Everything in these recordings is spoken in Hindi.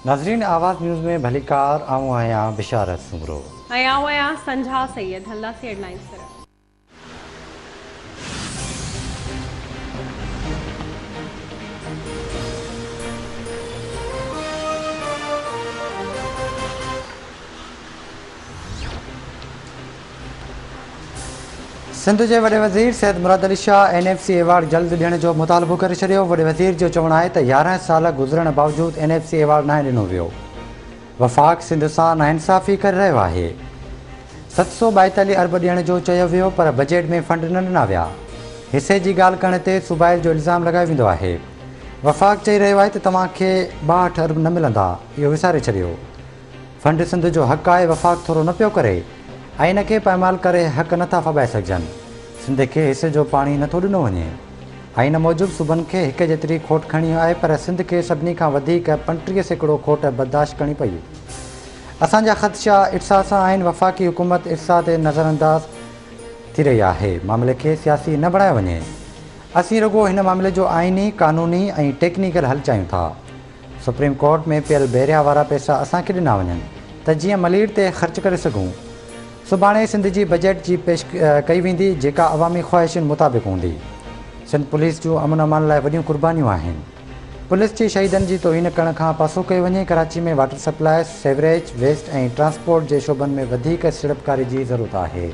नाज़रीन आवाज़ न्यूज़ में भलीकार आऊं आहियां बिशारत सुमरो आया संझा सैयद हल्ला से हेडलाइंस तरफ। सिंध के वॾे वज़ीर सैयद मुराद अली शाह NFC एवार्ड जल्द ॾियण जो मुतालबो करे छॾियो। वॾे वज़ीर जो चवणु आहे त 11 साल गुज़रण बावजूद NFC एवार्ड न ॾिनो वियो। वफ़ाक़ सिंध सां नाइंसाफ़ी करे रहियो आहे। 742 अरब ॾियण जो चयो वियो पर बजट में फंड न ॾिना विया। हिसे जी ॻाल्हि करण ते सूबाइल जो इल्ज़ाम लॻायो वेंदो आहे। वफ़ाक़ चई रहियो आहे त तव्हांखे 62 अरब न मिलंदा, इहो विसारे छॾियो। फंड सिंध जो हक़ आहे, वफ़ाक़ थोरो न पियो करे ऐं इन खे पामाल करे हक़ नथा फॿाए सघजनि। सिंध खे हिसे जो पाणी नथो ॾिनो वञे। आइन मूजिबि सूबनि खे हिक जेतिरी खोट खणी आहे पर सिंध खे सभिनी खां वधीक 35% खोट बर्दाश्त करणी पई। असांजा ख़दशा इर्सा सां आहिनि। वफ़ाक़ी हुकूमत इर्सा ते नज़रअंदाज़ थी रही आहे। मामले खे सियासी न बणायो वञे। असीं रुॻो हिन मामले जो आइनी, क़ानूनी ऐं टेक्निकल हल चाहियूं था। सुप्रीम कोर्ट में पियल बेरिया वारा पैसा असांखे ॾिना वञनि त जीअं मलीर ते ख़र्च करे सघूं। सुभाणे सिंध जी बजट जी पेश कई वेंदी जेका अवामी ख़्वाहिशुनि मुताबिक़ हूंदी। सिंध पुलिस जूं अमन अमान लाइ वॾियूं क़ुर्बानियूं आहिनि। पुलिस जी शहीदनि जी तौहीन करण खां पासो कयो वञे। कराची में वाटर सप्लाई, सेवरेज, वेस्ट ऐं ट्रांसपोर्ट जे शोबनि में वधीक सीड़पकारी जी ज़रूरत आहे।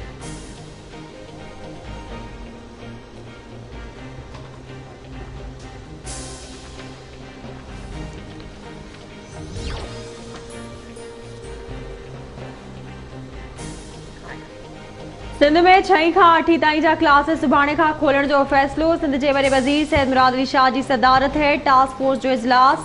सिंध में 6 खां 8 ताईं जा क्लासेस सुभाणे खां खोलण जो फ़ैसिलो। सिंध जे वॾे वज़ीर सैयद मुराद अली शाह जी सदारत हेठि टास्क फोर्स जो इजलास।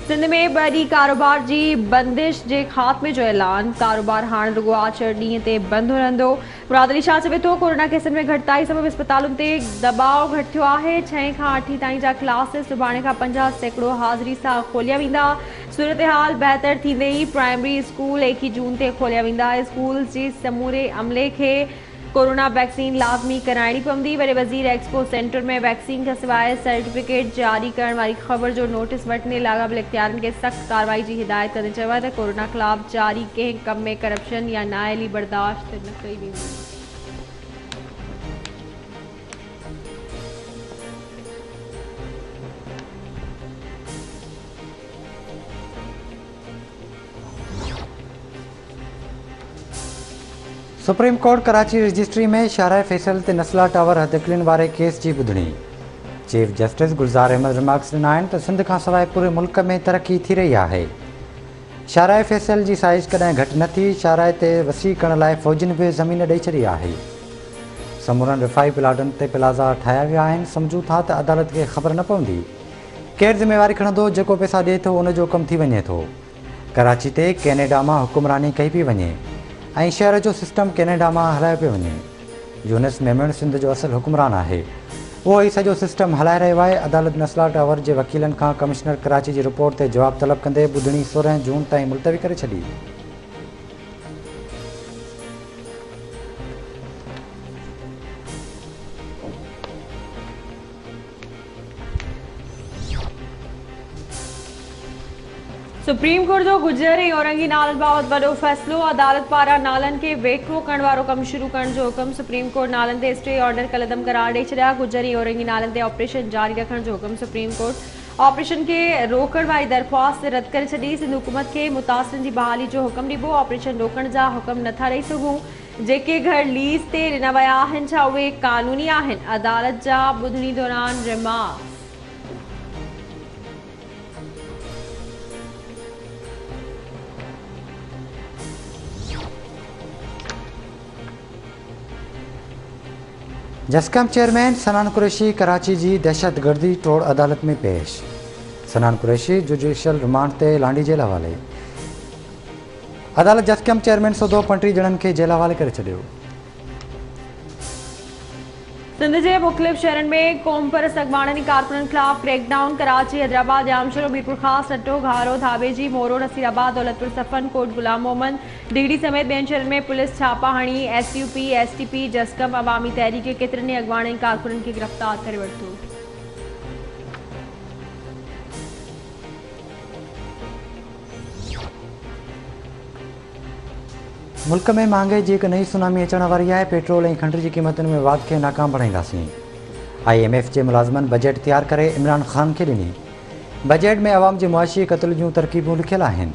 सिंध में 2 ॾींहं कारोबार जी बंदिश जे ख़ात्मे जो ऐलान। कारोबार हाणे रुॻो आचर ॾींहं ते बंदि रहंदो। मुराद अली शाह चवे थो कोरोना केसनि में घटिताई सबबि इस्पतालुनि ते दबाव घटि थियो आहे। 6 खां 8 ताईं जा क्लासेस सुभाणे खां 50% हाज़िरी सां खोलिया वेंदा। सूरत-ए-हाल बहितर थींदे ई प्राइमरी स्कूल 1 जून ते खोलिया वेंदा। स्कूल जे समूरे अमले खे कोरोना वैक्सीन लाज़मी कराइणी पवंदी। वॾे वज़ीर एक्सपो सेंटर में वैक्सीन खां सवाइ सर्टिफिकेट जारी करण वारी ख़बर जो नोटिस वठंदे लाॻापियल इख़्तियारनि खे सख़्त कार्रवाई जी हिदायत कंदे चयो आहे त कोरोना ख़िलाफ़ जारी कंहिं कम में करप्शन या नाअहली बर्दाश्त न कई वेंदी। सुप्रीम कोर्ट कराची रजिस्ट्री में शाहराह फैसल ते नस्ला टावर हदकलिन वारे केस जी ॿुधणी। Chief justice Gulzar Ahmed remarks ॾिना आहिनि त सिंध खां सवाइ पूरे मुल्क में तरक़ी थी रही आहे। शाहराह फैसल जी साइज़ कॾहिं घटि न थी। शाहराह ते वसी करण लाइ फ़ौजियुनि बि ज़मीन ॾेई छॾी आहे। समूरनि रिफ़ाई प्लाटनि ते प्लाज़ा ठाहिया विया आहिनि। सम्झूं था त अदालत खे ख़बर न पवंदी। केरु ज़िमेवारी खणंदो? जेको पैसा ॾिए थो उन जो कमु थी वञे थो। कराची ते कैनेडा मां हुकुमरानी कई पई वञे ऐं शहर जो सिस्टम कैनेडा मां हलायो पियो वञे। यूनिस मेमन सिंध जो असुलु हुकुमरान आहे। उहो ई सॼो सिस्टम हलाए रहियो आहे। अदालत नस्ला टावर जे वकीलनि खां कमिश्नर कराची जी रिपोर्ट ते जवाबु तलब कंदे ॿुधणी 16 जून ताईं मुलतवी करे छॾी। सुप्रीम कोर्ट जो गुजर ऐं औरंगी नालनि बाबति वॾो फ़ैसिलो। अदालत पारां नालनि खे वेठो करण वारो कमु शुरू करण जो हुकुम। सुप्रीम कोर्ट नालनि ते स्टे ऑर्डर कलदम करार ॾेई छॾिया। गुजर ऐं औरंगी नालनि ते ऑपरेशन जारी रखण जो हुकुम। सुप्रीम कोर्ट ऑपरेशन खे रोकण वारी दरख़्वास्त रद्द करे छॾी। सिंध हुकूमत खे मुतासिरनि जी बहाली जो हुकुम ॾिबो। ऑपरेशन रोकण जा हुकुम नथा ॾेई सघूं। जेके घर लीज़ ते ॾिना विया आहिनि छा उहे क़ानूनी आहिनि? अदालत जा ॿुधणी दौरान रिमार्क्स। जस्कम चेयरमैन सनान कुरैशी कराची जी दहशतगर्दी तोड़ अदालत में पेश। सनान कुरैशी जुडिशियल रिमांड ते लांडी जेल हवाले। अदालत जस्कम चेयरमैन सौदो 35 ॼणनि खे जेल हवाले करे छॾियो। सिंध जे मुख़्तलिफ़ शहरनि में क़ौम परस्त अॻवाननि ऐं कारकुननि ख़िलाफ़ क्रैकडाउन। कराची, हैदराबाद, जामशोरो, मीरपुर ख़ास, नटो, घारो, धाबेजी, मोरो, नसीराबाद, दौलतपुर सफ़न, कोट गुलाम मोहम्मद, डीडी समेत ॿियनि शहरनि में पुलिस छापा हणी SUP, STP, जस्कम, अवामी तहरीक केतिरनि ई अॻवाननि ऐं कारकुननि खे गिरफ़्तार करे वरितो। मुल्क में महांगाई जी एक नई सुनामी अचण वारी है। पेट्रोल और खंड की कीमतुन में वाध के नाकाम बणाईंदासीं। IMF के मुलाजमन बजट तैयार करे इमरान खान के ॾिनी। बजट में अवाम जी मुआशी क़त्ल जूं तरकीबूं लिखियल आहिनि।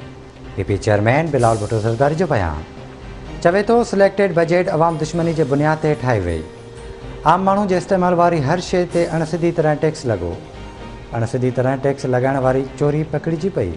PP चेयरमैन बिलावल भुट्टो ज़रदारी जो बयान चवे तो सिलेक्टेड बजट अवाम दुश्मनी के बुनियाद ते ठाही वई। आम माण्हू जे इस्तेमाल वारी हर शइ ते अणसिधी तरह टैक्स लॻो। अणसिधी तरह टैक्स लॻाइण वारी चोरी पकड़िजी पई।